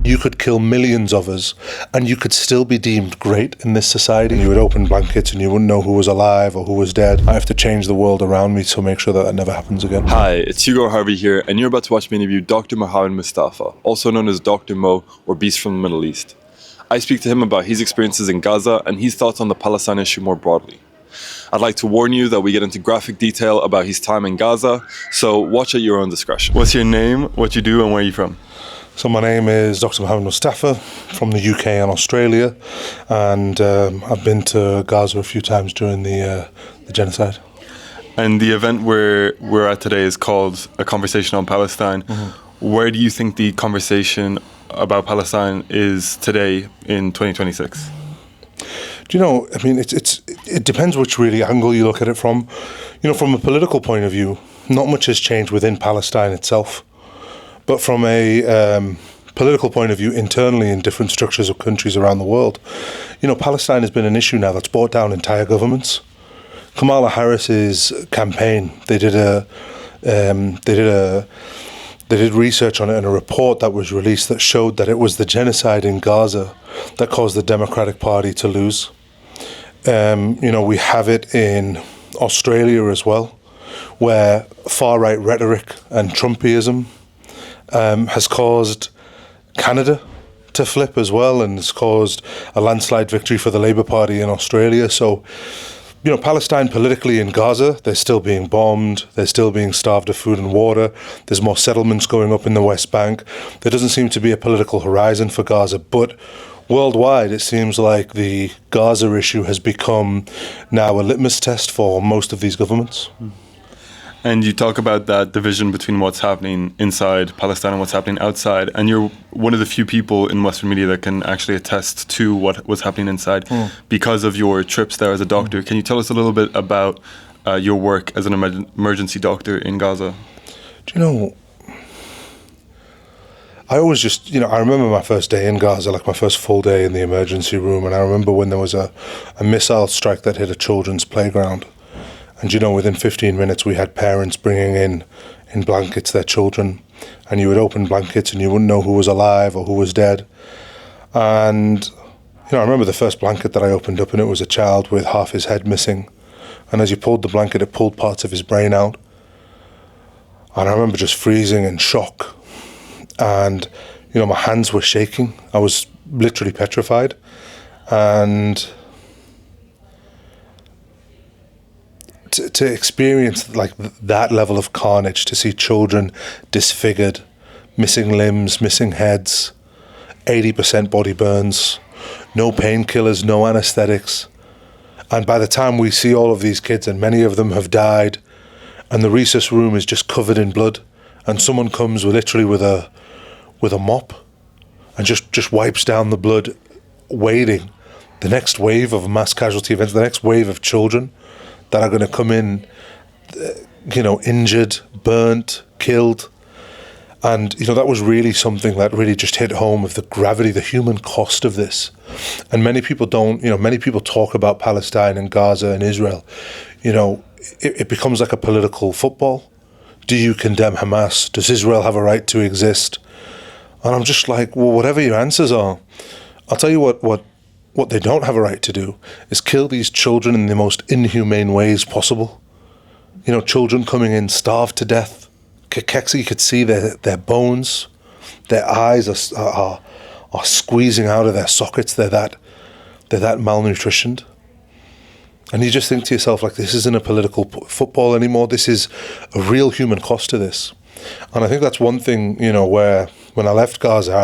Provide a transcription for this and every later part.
You could kill millions of us and you could still be deemed great in this society. You would open blankets and you wouldn't know who was alive or who was dead. I have to change the world around me to make sure that never happens again. Hi, it's Hugo Harvey here, and you're about to watch me interview Dr Mohammed Mustafa, also known as Dr Mo, or Beast from the Middle East. I speak to him about his experiences in Gaza and his thoughts on the Palestine issue more broadly. I'd like to warn you that we get into graphic detail about his time in Gaza, so watch at your own discretion. What's your name, what you do, and where are you from? So my name is Dr Mohammed Mustafa from the UK and Australia, and I've been to Gaza a few times during the genocide. And the event we're at today is called A Conversation on Palestine. Mm-hmm. Where do you think the conversation about Palestine is today in 2026? Do you know, I mean, it depends which really angle you look at it from. You know, from a political point of view, not much has changed within Palestine itself. But from a political point of view, internally in different structures of countries around the world, you know, Palestine has been an issue now that's brought down entire governments. Kamala Harris's campaign, they did research on it in a report that was released that showed that it was the genocide in Gaza that caused the Democratic Party to lose. You know, we have it in Australia as well, where far-right rhetoric and Trumpism has caused Canada to flip as well, and has caused a landslide victory for the Labour Party in Australia. So, you know, Palestine politically in Gaza, they're still being bombed, they're still being starved of food and water, there's more settlements going up in the West Bank. There doesn't seem to be a political horizon for Gaza, but worldwide it seems like the Gaza issue has become now a litmus test for most of these governments. And you talk about that division between what's happening inside Palestine and what's happening outside. And you're one of the few people in Western media that can actually attest to what was happening inside because of your trips there as a doctor. Can you tell us a little bit about your work as an emergency doctor in Gaza? Do you know, I always just, you know, I remember my first day in Gaza, like my first full day in the emergency room. And I remember when there was a missile strike that hit a children's playground. And, you know, within 15 minutes, we had parents bringing in blankets their children. And you would open blankets and you wouldn't know who was alive or who was dead. And, you know, I remember the first blanket that I opened up and it was a child with half his head missing. And as you pulled the blanket, it pulled parts of his brain out. And I remember just freezing in shock. And, you know, my hands were shaking. I was literally petrified. And to experience like that level of carnage, to see children disfigured, missing limbs, missing heads, 80% body burns, no painkillers, no anesthetics. And by the time we see all of these kids, and many of them have died, and the resus room is just covered in blood, and someone comes literally with a mop and just wipes down the blood, waiting the next wave of mass casualty events, the next wave of children that are going to come in, you know, injured, burnt, killed. And, you know, that was really something that really just hit home of the gravity, the human cost of this. And many people don't, you know, many people talk about Palestine and Gaza and Israel. You know, it becomes like a political football. Do you condemn Hamas? Does Israel have a right to exist? And I'm just like, well, whatever your answers are, I'll tell you what they don't have a right to do is kill these children in the most inhumane ways possible. You know, children coming in starved to death. You could see their bones, their eyes are squeezing out of their sockets. They're that malnutritioned. And you just think to yourself, like, this isn't a political football anymore. This is a real human cost to this. And I think that's one thing, you know, where when I left Gaza,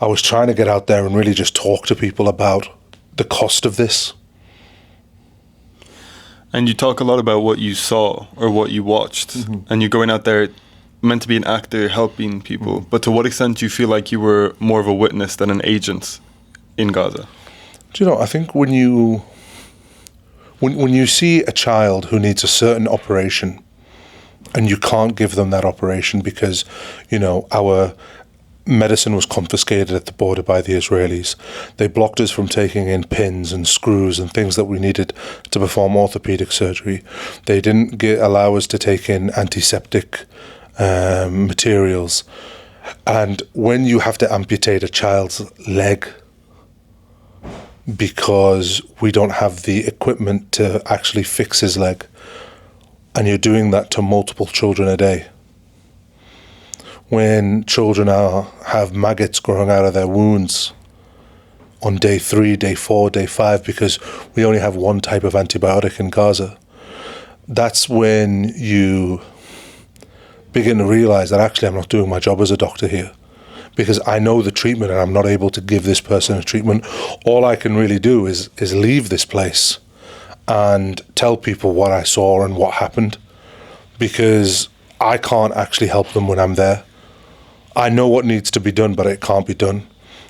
I was trying to get out there and really just talk to people about the cost of this. And you talk a lot about what you saw or what you watched, and you're going out there meant to be an actor helping people. But to what extent do you feel like you were more of a witness than an agent in Gaza? Do you know, I think when you see a child who needs a certain operation and you can't give them that operation because, you know, our medicine was confiscated at the border by the Israelis. They blocked us from taking in pins and screws and things that we needed to perform orthopedic surgery. They didn't allow us to take in antiseptic materials. And when you have to amputate a child's leg because we don't have the equipment to actually fix his leg, and you're doing that to multiple children a day, when children have maggots growing out of their wounds on day 3, day 4, day 5, because we only have one type of antibiotic in Gaza, that's when you begin to realize that actually I'm not doing my job as a doctor here, because I know the treatment and I'm not able to give this person a treatment. All I can really do is leave this place and tell people what I saw and what happened, because I can't actually help them when I'm there. I know what needs to be done, but it can't be done.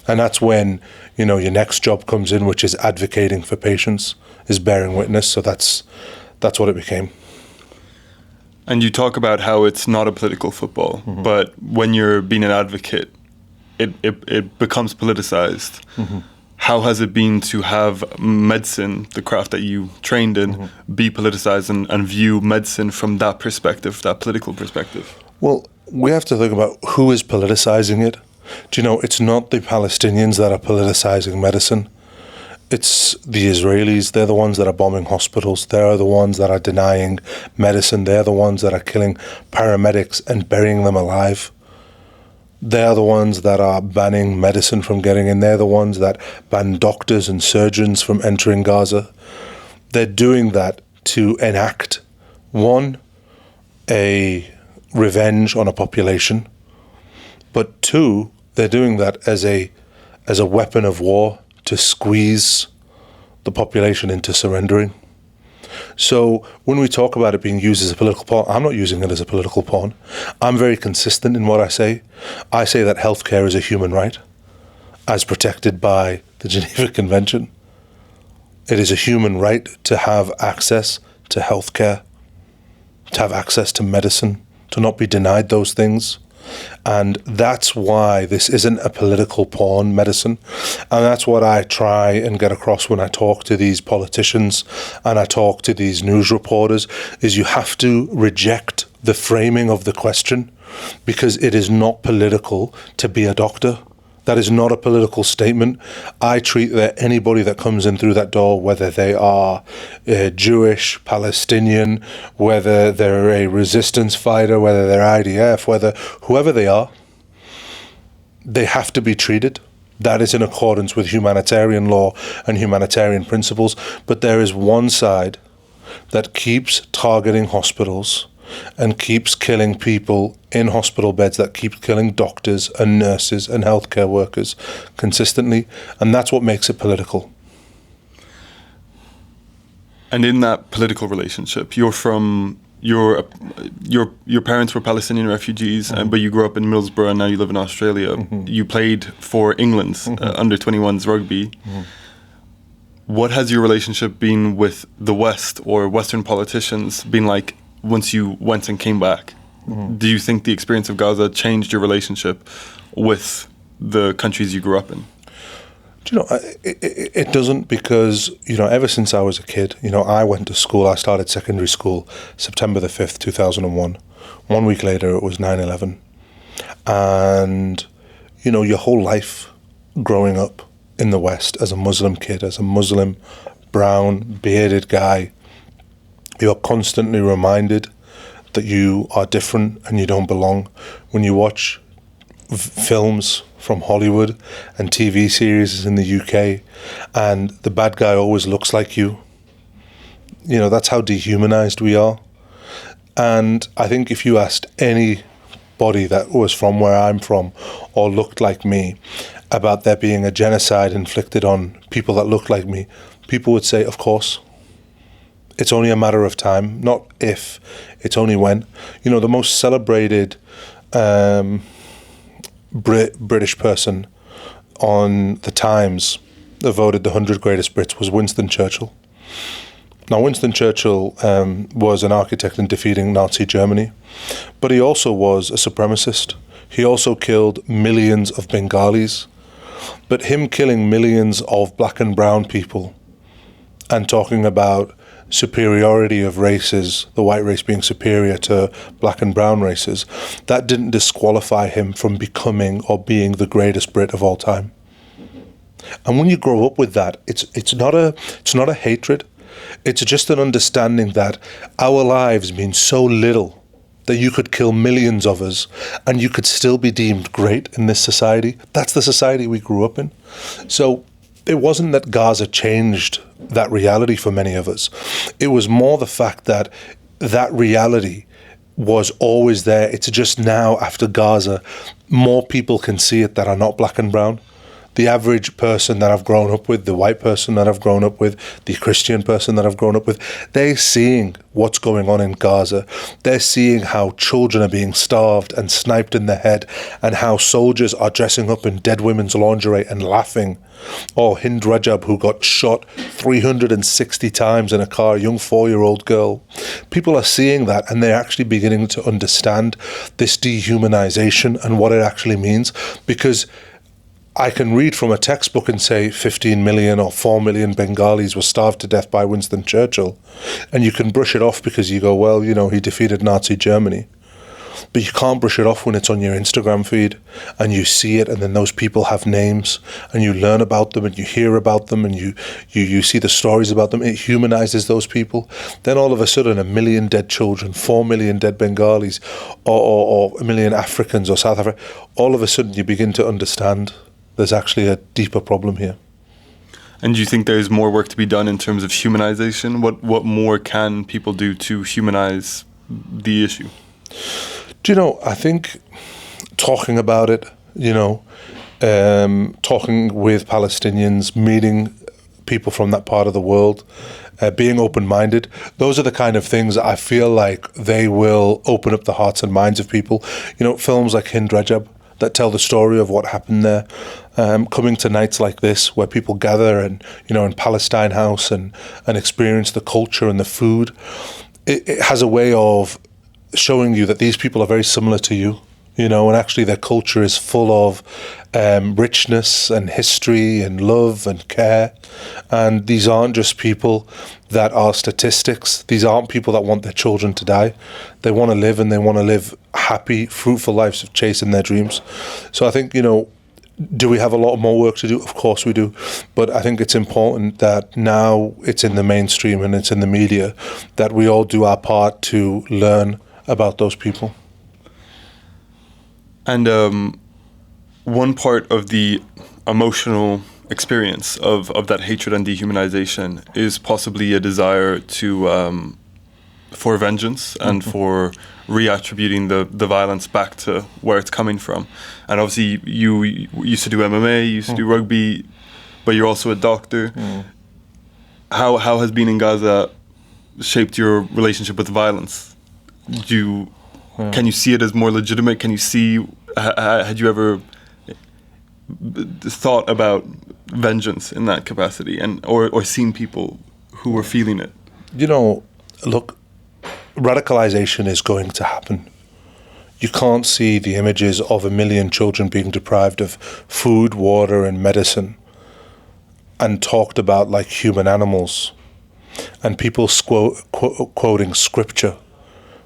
And that's when, your next job comes in, which is advocating for patients, is bearing witness. So that's what it became. And you talk about how it's not a political football, but when you're being an advocate, it becomes politicized. How has it been to have medicine, the craft that you trained in, be politicized and view medicine from that perspective, that political perspective? Well, we have to think about who is politicizing it. Do you know, it's not the Palestinians that are politicizing medicine. It's the Israelis. They're the ones that are bombing hospitals. They're the ones that are denying medicine. They're the ones that are killing paramedics and burying them alive. They're the ones that are banning medicine from getting in. They're the ones that ban doctors and surgeons from entering Gaza. They're doing that to enact, one, a revenge on a population, but two, they're doing that as a weapon of war to squeeze the population into surrendering. So when we talk about it being used as a political pawn, I'm not using it as a political pawn. I'm very consistent in what I say. I say that healthcare is a human right, as protected by the Geneva Convention. It is a human right to have access to healthcare, to have access to medicine, to not be denied those things. And that's why this isn't a political pawn, medicine. And that's what I try and get across when I talk to these politicians and I talk to these news reporters, is you have to reject the framing of the question, because it is not political to be a doctor. That is not a political statement. I treat that anybody that comes in through that door, whether they are Jewish, Palestinian, whether they're a resistance fighter, whether they're IDF, whoever they are, they have to be treated. That is in accordance with humanitarian law and humanitarian principles. But there is one side that keeps targeting hospitals and keeps killing people in hospital beds, that keeps killing doctors and nurses and healthcare workers consistently, and that's what makes it political. And in that political relationship, your parents were Palestinian refugees, but you grew up in Middlesbrough and now you live in Australia. You played for England's under 21s rugby. What has your relationship been with the West or Western politicians been like once you went and came back? Do you think the experience of Gaza changed your relationship with the countries you grew up in? Do you know, it doesn't, because, ever since I was a kid, I went to school. I started secondary school September the 5th, 2001. 1 week later, it was 9/11. And, your whole life growing up in the West as a Muslim kid, as a Muslim, brown, bearded guy, you're constantly reminded that you are different and you don't belong. When you watch films from Hollywood and TV series in the UK and the bad guy always looks like you, that's how dehumanized we are. And I think if you asked anybody that was from where I'm from or looked like me about there being a genocide inflicted on people that looked like me, people would say, of course. It's only a matter of time, not if, it's only when. The most celebrated British person on the Times that voted the 100 greatest Brits was Winston Churchill. Now, Winston Churchill was an architect in defeating Nazi Germany, but he also was a supremacist. He also killed millions of Bengalis. But him killing millions of black and brown people and talking about superiority of races, the white race being superior to black and brown races, that didn't disqualify him from becoming or being the greatest Brit of all time. And when you grow up with that, it's not a hatred. It's just an understanding that our lives mean so little that you could kill millions of us and you could still be deemed great in this society. That's the society we grew up in. So it wasn't that Gaza changed that reality for many of us. It was more the fact that that reality was always there. It's just now, after Gaza, more people can see it that are not black and brown. The average person that I've grown up with, the white person that I've grown up with, the Christian person that I've grown up with, they're seeing what's going on in Gaza. They're seeing how children are being starved and sniped in the head, and how soldiers are dressing up in dead women's lingerie and laughing. Or Hind Rajab, who got shot 360 times in a car, a young 4-year-old girl. People are seeing that, and they're actually beginning to understand this dehumanization and what it actually means, because I can read from a textbook and say 15 million or 4 million Bengalis were starved to death by Winston Churchill. And you can brush it off because you go, well, you know, he defeated Nazi Germany. But you can't brush it off when it's on your Instagram feed and you see it, and then those people have names and you learn about them and you hear about them and you see the stories about them. It humanizes those people. Then all of a sudden 1 million dead children, 4 million dead Bengalis, or 1 million Africans or South Africa, all of a sudden you begin to understand there's actually a deeper problem here. And do you think there's more work to be done in terms of humanization? What more can people do to humanize the issue? Do you know, I think talking about it, you know, talking with Palestinians, meeting people from that part of the world, being open-minded, those are the kind of things that I feel like they will open up the hearts and minds of people. You know, films like Hind Rajab that tell the story of what happened there, coming to nights like this where people gather and, you know, in Palestine House and experience the culture and the food. It has a way of showing you that these people are very similar to you, you know, and actually their culture is full of richness and history and love and care. And these aren't just people that are statistics. These aren't people that want their children to die. They want to live, and they want to live happy, fruitful lives of chasing their dreams. So I think, you know, do we have a lot more work to do? Of course we do. But I think it's important that now it's in the mainstream and it's in the media, that we all do our part to learn about those people. And one part of the emotional experience of that hatred and dehumanization is possibly a desire to for vengeance and for reattributing the violence back to where it's coming from. And obviously you used to do MMA, you used to do rugby, but you're also a doctor. How has being in Gaza shaped your relationship with violence? Can you see it as more legitimate? Can you see, had you ever thought about vengeance in that capacity, and or seen people who were feeling it? You know, look, radicalization is going to happen. You can't see the images of 1 million children being deprived of food, water, and medicine and talked about like human animals, and people quoting scripture,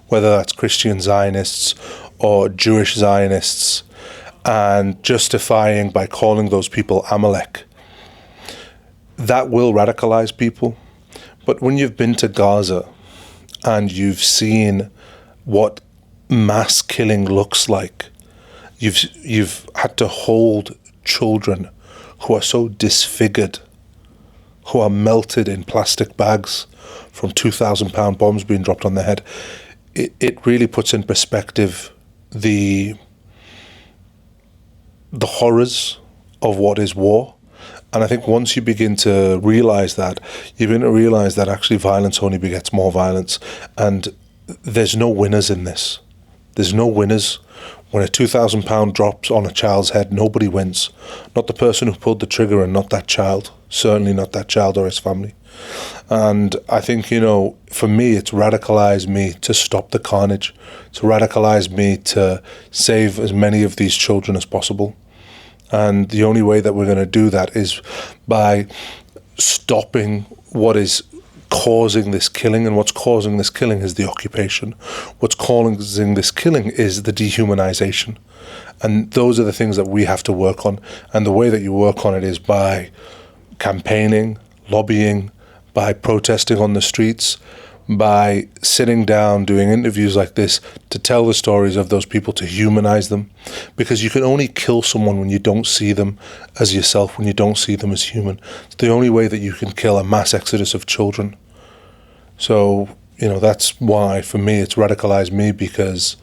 whether that's Christian Zionists or Jewish Zionists, and justifying by calling those people Amalek. That will radicalize people. But when you've been to Gaza and you've seen what mass killing looks like, you've had to hold children who are so disfigured, who are melted in plastic bags from 2,000-pound bombs being dropped on their head. It really puts in perspective the horrors of what is war. And I think once you begin to realize that, you begin to realize that actually violence only begets more violence. And there's no winners in this. There's no winners. When a 2,000-pound drops on a child's head, nobody wins. Not the person who pulled the trigger, and not that child. Certainly not that child or his family. And I think, you know, for me, it's radicalized me to stop the carnage. It's radicalized me to save as many of these children as possible. And the only way that we're going to do that is by stopping what is causing this killing, and what's causing this killing is the occupation. What's causing this killing is the dehumanization. And those are the things that we have to work on. And the way that you work on it is by campaigning, lobbying, by protesting on the streets, by sitting down, doing interviews like this to tell the stories of those people, to humanize them. Because you can only kill someone when you don't see them as yourself, when you don't see them as human. It's the only way that you can kill a mass exodus of children. So, that's why, for me, it's radicalized me, because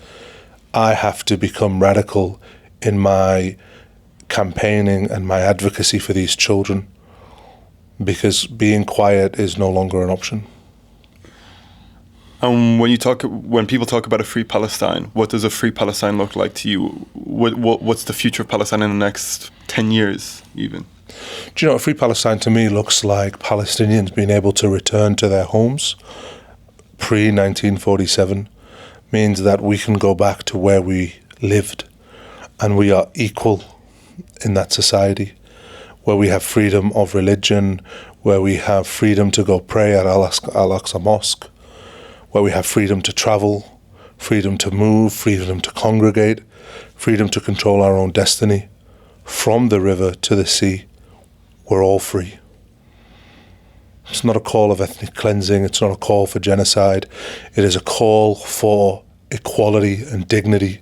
I have to become radical in my campaigning and my advocacy for these children, because being quiet is no longer an option. When people talk about a free Palestine, what does a free Palestine look like to you? What's the future of Palestine in the next 10 years, even? Do you know, a free Palestine to me looks like Palestinians being able to return to their homes pre-1947, means that we can go back to where we lived and we are equal in that society, where we have freedom of religion, where we have freedom to go pray at Al-Aqsa Mosque, where we have freedom to travel, freedom to move, freedom to congregate, freedom to control our own destiny. From the river to the sea, we're all free. It's not a call of ethnic cleansing, it's not a call for genocide. It is a call for equality and dignity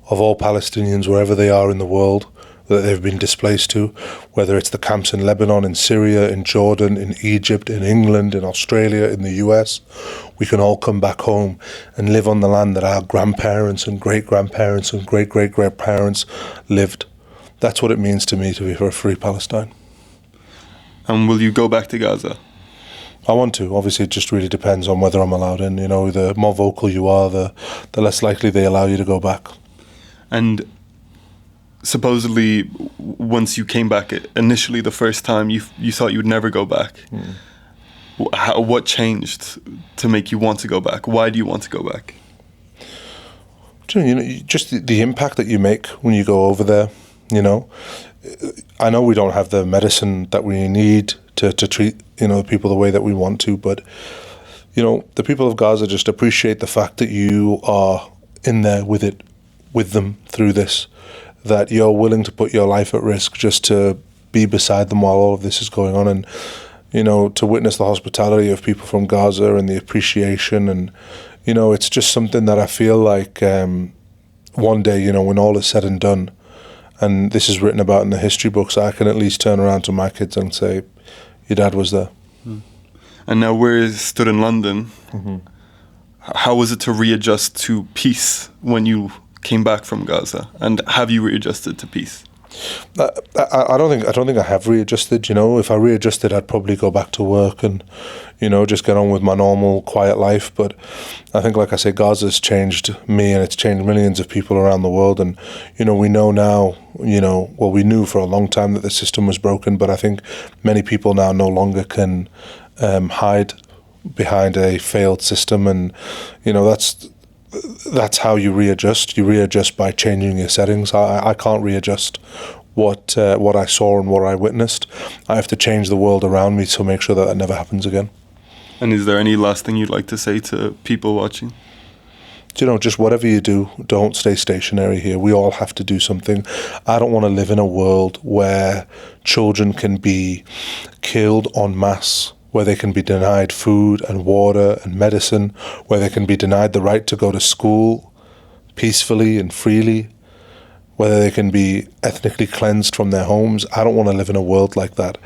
of all Palestinians wherever they are in the world that they've been displaced to, whether it's the camps in Lebanon, in Syria, in Jordan, in Egypt, in England, in Australia, in the US. We can all come back home and live on the land that our grandparents and great-grandparents and great-great-grandparents lived. That's what it means to me to be for a free Palestine. And will you go back to Gaza? I want to. Obviously, it just really depends on whether I'm allowed in. The more vocal you are, the less likely they allow you to go back. And supposedly, once you came back initially the first time, you thought you would never go back. What changed to make you want to go back? Why do you want to go back? Just the impact that you make when you go over there. I know we don't have the medicine that we need to treat the people the way that we want to, but the people of Gaza just appreciate the fact that you are in there with them through this, that you're willing to put your life at risk just to be beside them while all of this is going on, and to witness the hospitality of people from Gaza and the appreciation, and it's just something that I feel like one day, when all is said and done, and this is written about in the history books, I can at least turn around to my kids and say, your dad was there. And now we're stood in London. Mm-hmm. How was it to readjust to peace when you came back from Gaza? And have you readjusted to peace? I don't think I have readjusted. If I readjusted, I'd probably go back to work and just get on with my normal quiet life. But I think, like I say, Gaza's changed me, and it's changed millions of people around the world. And we know now, we knew for a long time that the system was broken, but I think many people now no longer can hide behind a failed system, and that's how you readjust. You readjust by changing your settings. I can't readjust what I saw and what I witnessed. I have to change the world around me to make sure that never happens again. And is there any last thing you'd like to say to people watching? Just whatever you do, don't stay stationary here. We all have to do something. I don't want to live in a world where children can be killed en masse, where they can be denied food and water and medicine, where they can be denied the right to go to school peacefully and freely, whether they can be ethnically cleansed from their homes. I don't want to live in a world like that.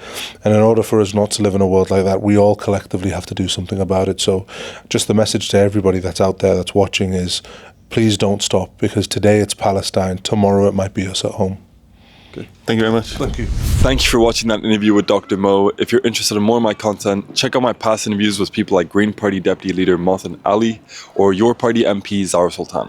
And in order for us not to live in a world like that, we all collectively have to do something about it. So just the message to everybody that's out there that's watching is, please don't stop, because today it's Palestine, tomorrow it might be us at home. Good. Thank you very much. Thank you. Thank you for watching that interview with Dr. Mo. If you're interested in more of my content, check out my past interviews with people like Green Party Deputy Leader Mohsen Ali or Your Party MP Zara Sultana.